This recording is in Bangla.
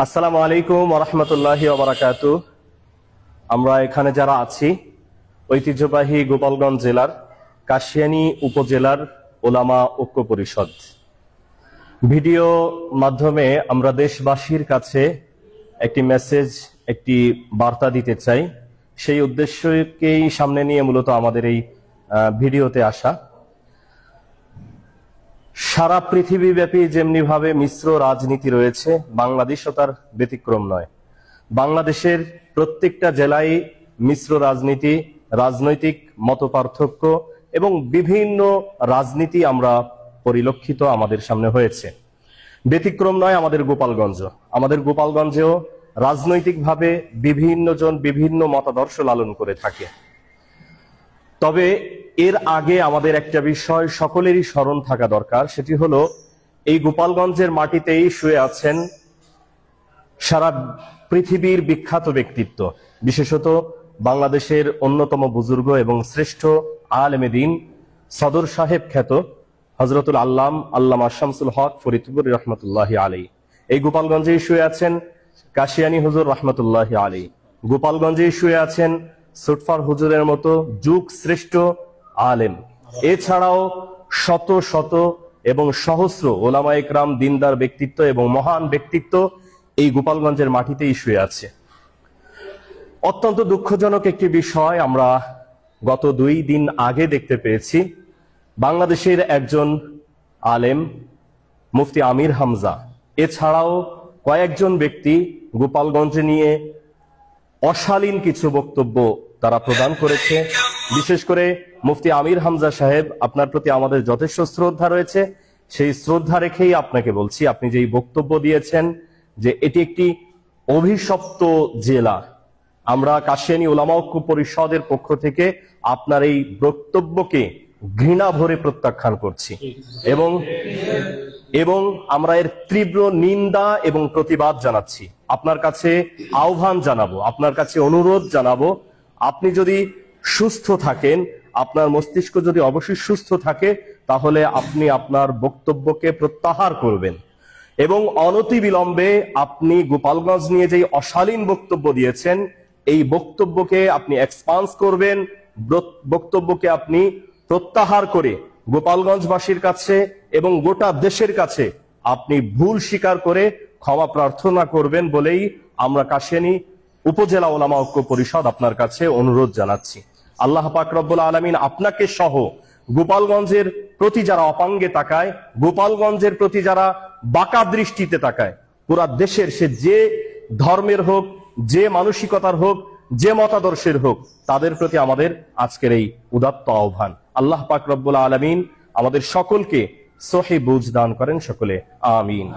আসসালামু আলাইকুম ওয়া রাহমাতুল্লাহি ওয়া বারাকাতুহু। আমরা এখানে যারা আছি ঐতিহ্যবাহী গোপালগঞ্জ জেলার কাশিয়ানী উপজেলার ওলামা ঐক্য পরিষদ। ভিডিও মাধ্যমে আমরা দেশবাসীর কাছে একটি মেসেজ, একটি বার্তা দিতে চাই। সেই উদ্দেশ্যকেই সামনে নিয়ে মূলত আমাদের এই ভিডিওতে আসা। সারা পৃথিবীব্যাপী যেমনি ভাবে মিশ্র রাজনীতি রয়েছে, বাংলাদেশও তার ব্যতিক্রম নয়। বাংলাদেশের প্রত্যেকটা জেলায় মিশ্র রাজনীতি, রাজনৈতিক মতপার্থক্য এবং বিভিন্ন রাজনীতি আমরা পরিলক্ষিত আমাদের সামনে হয়েছে। ব্যতিক্রম নয় আমাদের গোপালগঞ্জ। আমাদের গোপালগঞ্জেও রাজনৈতিকভাবে বিভিন্ন জন বিভিন্ন মতাদর্শ লালন করে থাকে। তবে এর আগে আমাদের একটা বিষয় সকলেরই স্মরণ থাকা দরকার, সেটি হলো এই গোপালগঞ্জের মাটিতেই শুয়ে আছেন সারা পৃথিবীর বিখ্যাত ব্যক্তিত্ব, বিশেষত বাংলাদেশের অন্যতম বুজুর্গ এবং শ্রেষ্ঠ আলেমে দ্বীন সদর সাহেব খ্যাত হযরতুল আল্লামা শামসুল হক ফরিদপুরি রহমতুল্লাহি আলাইহি। এই গোপালগঞ্জেই শুয়ে আছেন কাশিয়ানী হুজুর রহমতুল্লাহি আলাইহি। গোপালগঞ্জেই শুয়ে আছেন সুটফার হুজুরের মতো যুগ শ্রেষ্ঠ আলেম। এছাড়াও শত শত এবং সহস্র ওলামা ইকরাম, দিনদার ব্যক্তিত্ব এবং মহান ব্যক্তিত্ব এই গোপালগঞ্জের মাটিতেই শুয়ে আছে। অত্যন্ত দুঃখজনক একটি বিষয় আমরা গত 2 দিন আগে দেখতে পেয়েছি। বাংলাদেশের একজন আলেম মুফতি আমির হামজা এছাড়াও কয়েকজন ব্যক্তি গোপালগঞ্জে নিয়ে অশালীন কিছু বক্তব্য তারা প্রদান করেছে। বিশেষ করে মুফতি আমির হামজা সাহেব, আপনার প্রতি আমাদের যথেষ্ট শ্রদ্ধা রয়েছে। সেই শ্রদ্ধা রেখেই আপনাকে বলছি, আপনি যেই বক্তব্য দিয়েছেন যে এটি একটি অভিশপ্ত জেলা, আমরা কাশিয়ানী ওলামা ঐক্য পরিষদের পক্ষ থেকে আপনার এই বক্তব্যকে ঘৃণা ভরে প্রত্যাখ্যান করছি এবং আমরা এর তীব্র নিন্দা এবং প্রতিবাদ জানাচ্ছি। আপনার কাছে আহ্বান জানাবো, আপনার কাছে অনুরোধ জানাবো, আপনি যদি সুস্থ থাকেন, আপনার মস্তিষ্ক যদি অবশ্যই সুস্থ থাকে, তাহলে আপনি আপনার বক্তব্যকে প্রত্যাহার করবেন এবং অনতিবিলম্বে আপনি গোপালগঞ্জ নিয়ে যে অশালীন বক্তব্য দিয়েছেন এই বক্তব্যকে আপনি এক্সপান্স করবেন, বক্তব্যকে আপনি প্রত্যাহার করে গোপালগঞ্জবাসীর কাছে এবং গোটা দেশের কাছে আপনি ভুল স্বীকার করে ক্ষমা প্রার্থনা করবেন বলেই আমরা কাশিয়ানী উপজেলা ওলামা ঐক্য পরিষদ আপনার কাছে অনুরোধ জানাচ্ছি। আল্লাহ পাক রব্বুল আলামিন আপনাকে সহ গোপালগঞ্জের প্রতি যারা অপাঙ্গে তাকায়, গোপালগঞ্জের প্রতি যারা বাঁকা দৃষ্টিতে তাকায়, পুরা দেশের সে যে ধর্মের হোক, যে মানসিকতার হোক, যে মতাদর্শের হোক, তাদের প্রতি আমাদের আজকের এই উদাত্ত আহ্বান। আল্লাহ পাক রব্বুল আলামিন আমাদের সকলকে সহি বুঝ দান করেন, সকলে আমিন।